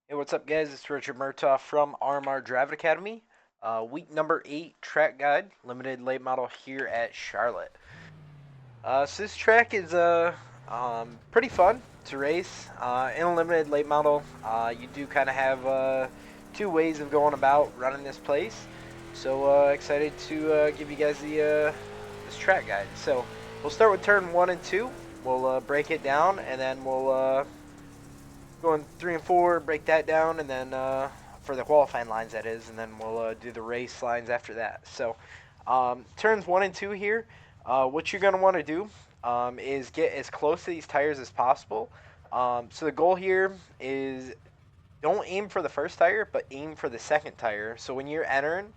Hey, what's up, guys? It's Richard Murtaugh from RMR Driving Academy. Week number 8 track guide, limited late model here at Charlotte. So this track is pretty fun to race. In a limited late model, you do kind of have two ways of going about running this place. So excited to give you guys this track guide. So we'll start with turn 1 and 2. We'll break it down, and then we'll going 3 and 4, break that down, and then for the qualifying lines, that is, and then we'll do the race lines after that. So turns 1 and 2 here, what you're going to want to do is get as close to these tires as possible. So the goal here is don't aim for the first tire, but aim for the second tire. So when you're entering,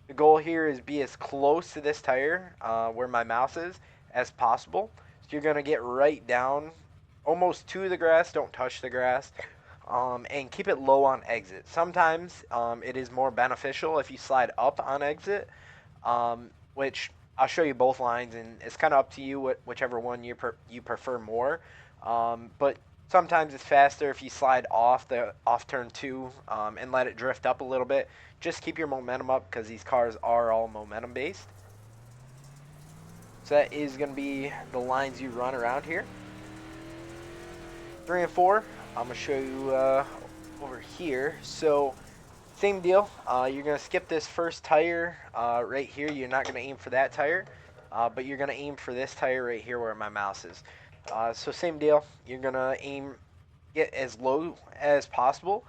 the goal here is be as close to this tire where my mouse is as possible. So you're going to get right down almost to the grass. Don't touch the grass. And keep it low on exit. Sometimes it is more beneficial if you slide up on exit, which I'll show you both lines, and it's kind of up to you whichever one you prefer more. But sometimes it's faster if you slide off turn 2 and let it drift up a little bit. Just keep your momentum up because these cars are all momentum based. So that is going to be the lines you run around here. 3 and 4, I'm going to show you over here. So same deal. You're going to skip this first tire right here. You're not going to aim for that tire, but you're going to aim for this tire right here where my mouse is. So same deal. You're going to get as low as possible.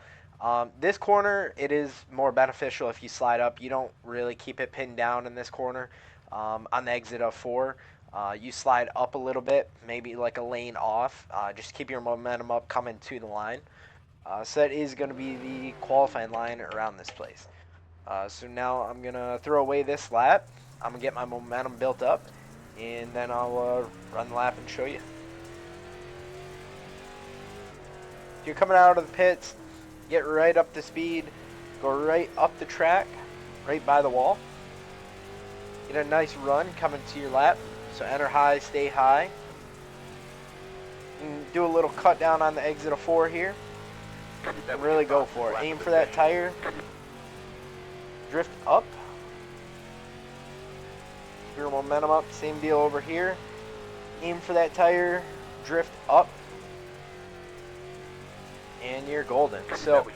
This corner, it is more beneficial if you slide up. You don't really keep it pinned down in this corner on the exit of 4. You slide up a little bit, maybe like a lane off. Just keep your momentum up coming to the line. So that is going to be the qualifying line around this place. So now I'm going to throw away this lap. I'm going to get my momentum built up, and then I'll run the lap and show you. If you're coming out of the pits, get right up to speed, go right up the track, right by the wall. Get a nice run coming to your lap. So enter high, stay high. And do a little cut down on the exit of 4 here. And really go for it. Aim for that tire. Drift up. Your momentum up. Same deal over here. Aim for that tire. Drift up. And you're golden. So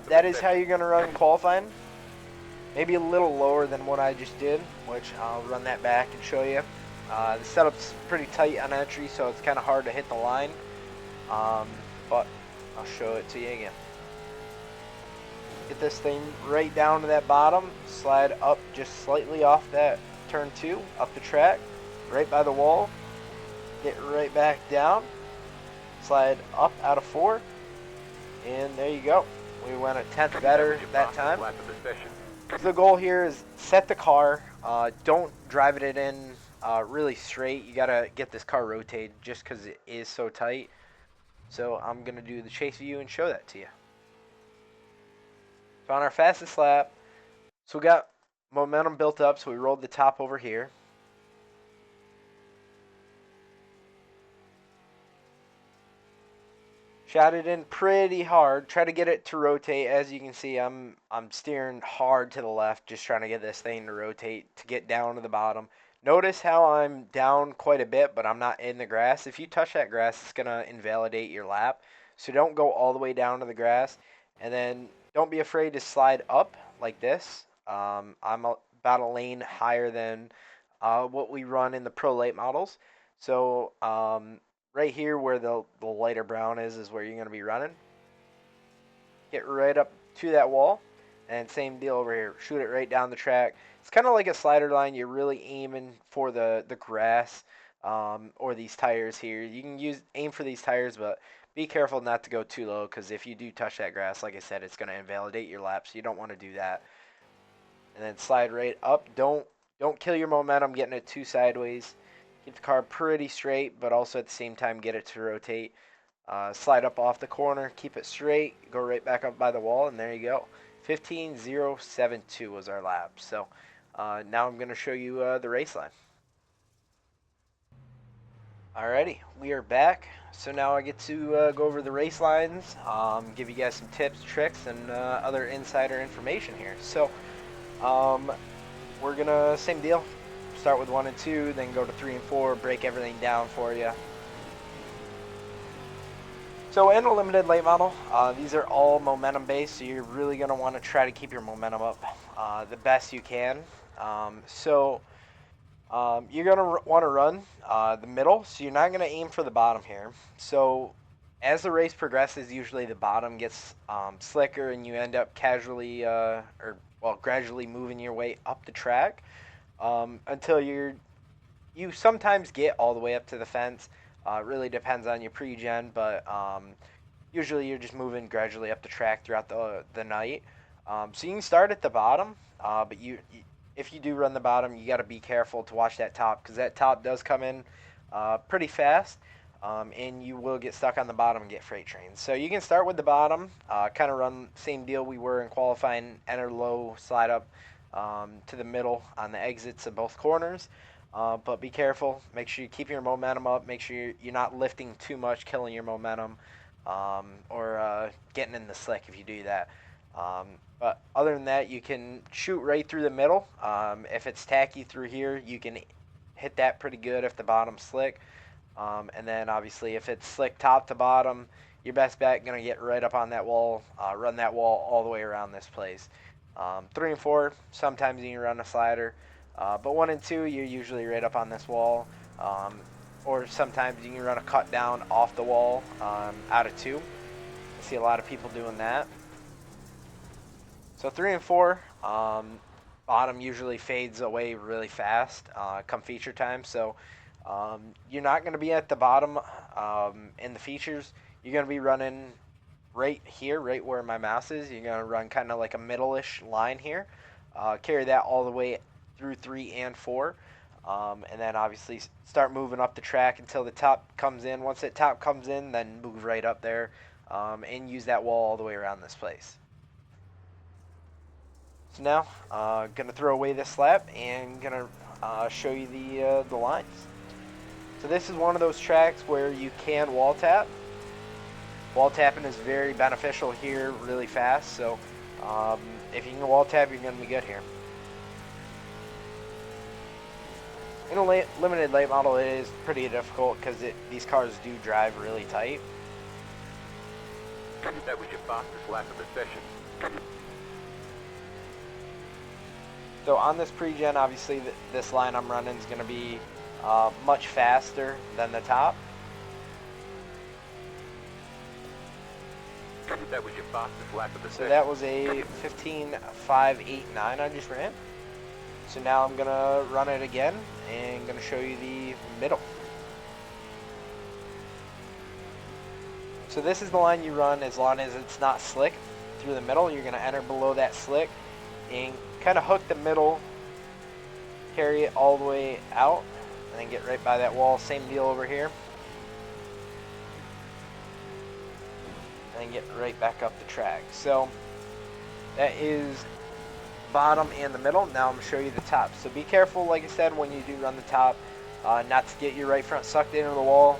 that is how you're going to run qualifying. Maybe a little lower than what I just did, which I'll run that back and show you. The setup's pretty tight on entry, so it's kind of hard to hit the line. But I'll show it to you again. Get this thing right down to that bottom. Slide up just slightly off that turn 2, up the track, right by the wall. Get right back down. Slide up out of 4. And there you go. We went a tenth better that time. So the goal here is set the car. Don't drive it in really straight. You gotta get this car rotated just because it is so tight. So I'm gonna do the chase view and show that to you. So on our fastest lap, so we got momentum built up, so we rolled the top over here. Shot it in pretty hard. Try to get it to rotate. As you can see, I'm steering hard to the left, just trying to get this thing to rotate to get down to the bottom. Notice how I'm down quite a bit, but I'm not in the grass. If you touch that grass, it's going to invalidate your lap. So don't go all the way down to the grass. And then don't be afraid to slide up like this. I'm about a lane higher than what we run in the Pro Late models. So right here where the lighter brown is where you're going to be running. Get right up to that wall. And same deal over here. Shoot it right down the track. It's kind of like a slider line. You're really aiming for the grass or these tires here. You can aim for these tires, but be careful not to go too low because if you do touch that grass, like I said, it's going to invalidate your lap, so you don't want to do that. And then slide right up. Don't kill your momentum getting it too sideways. Keep the car pretty straight, but also at the same time get it to rotate. Slide up off the corner, keep it straight, go right back up by the wall, and there you go. 15.072 was our lap. So now I'm going to show you the race line. Alrighty, we are back. So now I get to go over the race lines, give you guys some tips, tricks, and other insider information here. So we're gonna, same deal, start with 1 and 2, then go to 3 and 4, break everything down for you. So in a limited late model, these are all momentum based, so you're really gonna want to try to keep your momentum up the best you can. You're going to want to run the middle, so you're not going to aim for the bottom here. So as the race progresses, usually the bottom gets slicker and you end up gradually moving your way up the track until you sometimes get all the way up to the fence. It really depends on your pre-gen, but usually you're just moving gradually up the track throughout the night. So you can start at the bottom, but if you do run the bottom, you got to be careful to watch that top, because that top does come in pretty fast, and you will get stuck on the bottom and get freight trains. So you can start with the bottom, kind of run same deal we were in qualifying, enter low, slide up to the middle on the exits of both corners. But be careful. Make sure you keep your momentum up. Make sure you're not lifting too much, killing your momentum, or getting in the slick if you do that. But other than that, you can shoot right through the middle. If it's tacky through here, you can hit that pretty good if the bottom's slick. And then obviously if it's slick top to bottom, your best bet going to get right up on that wall, run that wall all the way around this place. 3 and 4, sometimes you can run a slider. But 1 and 2, you're usually right up on this wall. Or sometimes you can run a cut down off the wall out of 2. I see a lot of people doing that. So 3 and 4, bottom usually fades away really fast come feature time. So you're not going to be at the bottom in the features. You're going to be running right here, right where my mouse is. You're going to run kind of like a middle-ish line here. Carry that all the way through 3 and 4. And then obviously start moving up the track until the top comes in. Once that top comes in, then move right up there and use that wall all the way around this place. So now, going to throw away this lap and going to show you the lines. So this is one of those tracks where you can wall tap. Wall tapping is very beneficial here really fast. So if you can wall tap, you're going to be good here. In a limited late model, it is pretty difficult because these cars do drive really tight. That was your fastest lap of the session. So on this pre-gen, obviously this line I'm running is going to be much faster than the top. That was your fastest lap of the session. So that was a 15.589 I just ran. So now I'm going to run it again and going to show you the middle. So this is the line you run as long as it's not slick through the middle. You're going to enter below that slick and kind of hook the middle, carry it all the way out, and then get right by that wall. Same deal over here. And then get right back up the track. So that is bottom and the middle. Now I'm going to show you the top. So be careful, like I said, when you do run the top, not to get your right front sucked into the wall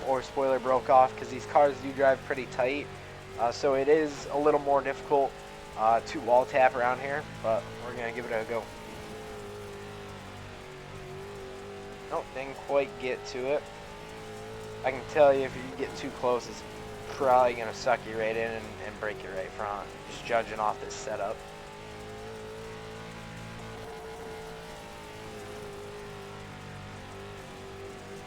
or spoiler broke off, because these cars do drive pretty tight. So it is a little more difficult to wall tap around here, but we're going to give it a go. Nope, didn't quite get to it. I can tell you if you get too close, it's probably going to suck you right in and break your right front, just judging off this setup.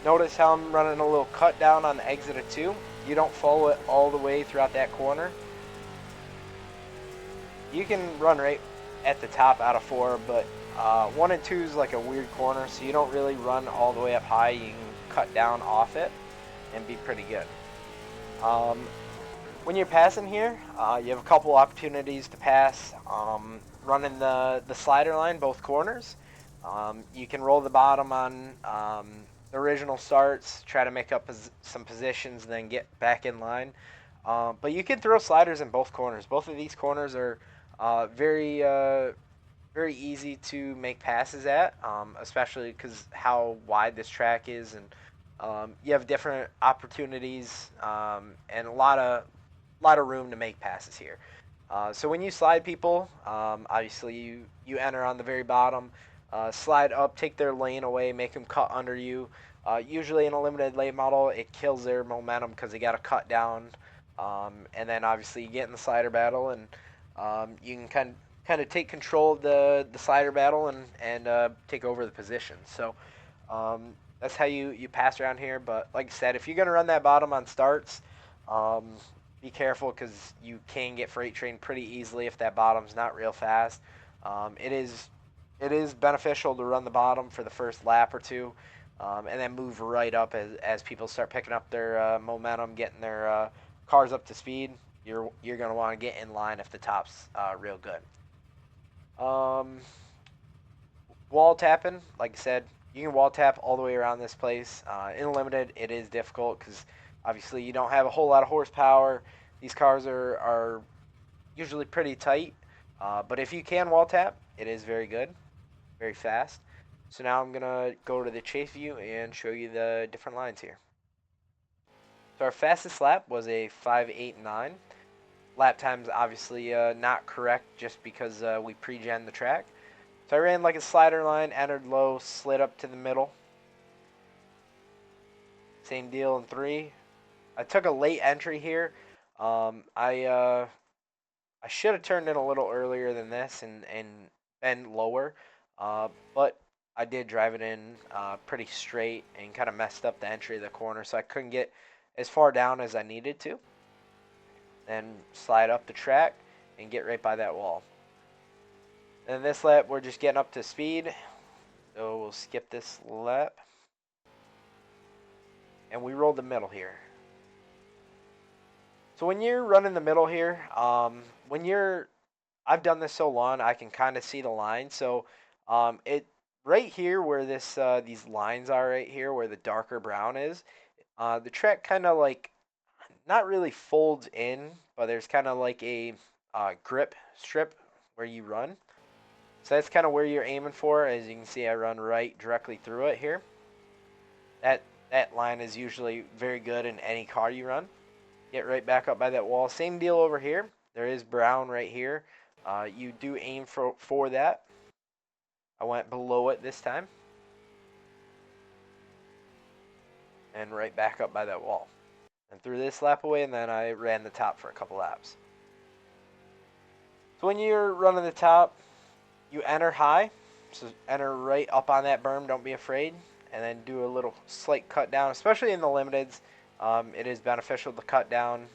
Notice how I'm running a little cut down on the exit of 2. You don't follow it all the way throughout that corner. You can run right at the top out of 4, but 1 and 2 is like a weird corner, so you don't really run all the way up high. You can cut down off it and be pretty good. When you're passing here, you have a couple opportunities to pass. Running the slider line, both corners. You can roll the bottom on the original starts, try to make up some positions, then get back in line. But you can throw sliders in both corners. Both of these corners are very easy to make passes at, especially because how wide this track is and you have different opportunities and a lot of room to make passes here. So when you slide people, obviously you enter on the very bottom, slide up, take their lane away, make them cut under you. Usually in a limited late model, it kills their momentum because they got to cut down, and then obviously you get in the slider battle, and you can kind of take control of the slider battle and take over the position. So that's how you pass around here. But like I said, if you're gonna run that bottom on starts, um, be careful because you can get freight trained pretty easily if that bottom's not real fast. It is beneficial to run the bottom for the first lap or two, and then move right up as people start picking up their momentum, getting their cars up to speed. You're gonna want to get in line if the top's real good. Um, Wall tapping, like I said, you can wall tap all the way around this place. In limited, it is difficult because obviously you don't have a whole lot of horsepower. These cars are usually pretty tight, but if you can wall tap, it is very good, very fast. So now I'm gonna go to the chase view and show you the different lines here. So our fastest lap was a 5.89. Lap time's obviously not correct just because we pre-gen the track. So I ran like a slider line, entered low, slid up to the middle. Same deal in 3. I took a late entry here. I should have turned in a little earlier than this and been lower, but I did drive it in pretty straight and kind of messed up the entry of the corner, so I couldn't get as far down as I needed to. Then slide up the track and get right by that wall. And this lap, we're just getting up to speed. So we'll skip this lap. And we roll the middle here. So when you're running the middle here, I've done this so long, I can kind of see the line. So it right here where these lines are right here, where the darker brown is, the track kind of like not really folds in, but there's kind of like a grip strip where you run. So that's kind of where you're aiming for. As you can see, I run right directly through it here. That line is usually very good in any car you run. Get right back up by that wall. Same deal over here. There is brown right here. You do aim for that. I went below it this time. And right back up by that wall. And threw this lap away, and then I ran the top for a couple laps. So when you're running the top, you enter high. So enter right up on that berm. Don't be afraid. And then do a little slight cut down, especially in the limiteds. It is beneficial to cut down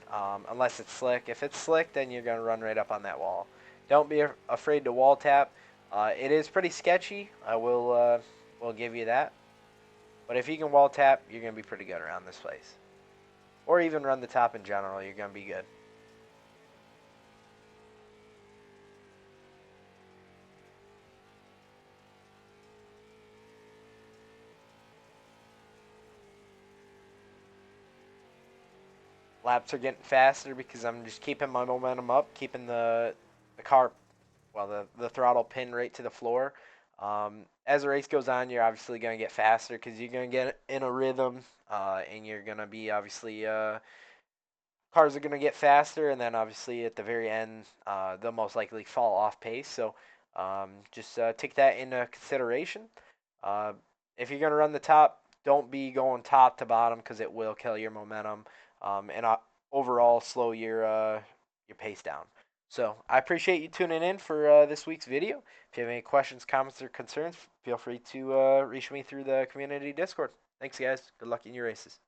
unless it's slick. If it's slick, then you're going to run right up on that wall. Don't be afraid to wall tap. It is pretty sketchy. I will give you that. But if you can wall tap, you're going to be pretty good around this place. Or even run the top in general, you're going to be good. Laps are getting faster because I'm just keeping my momentum up, keeping the car, well, the throttle pinned right to the floor. As the race goes on, you're obviously going to get faster because you're going to get in a rhythm, and you're going to be obviously cars are going to get faster, and then obviously at the very end, they'll most likely fall off pace. So just take that into consideration. Uh, if you're going to run the top, don't be going top to bottom because it will kill your momentum and overall slow your pace down. So I appreciate you tuning in for this week's video. If you have any questions, comments, or concerns, feel free to reach me through the community Discord. Thanks, guys. Good luck in your races.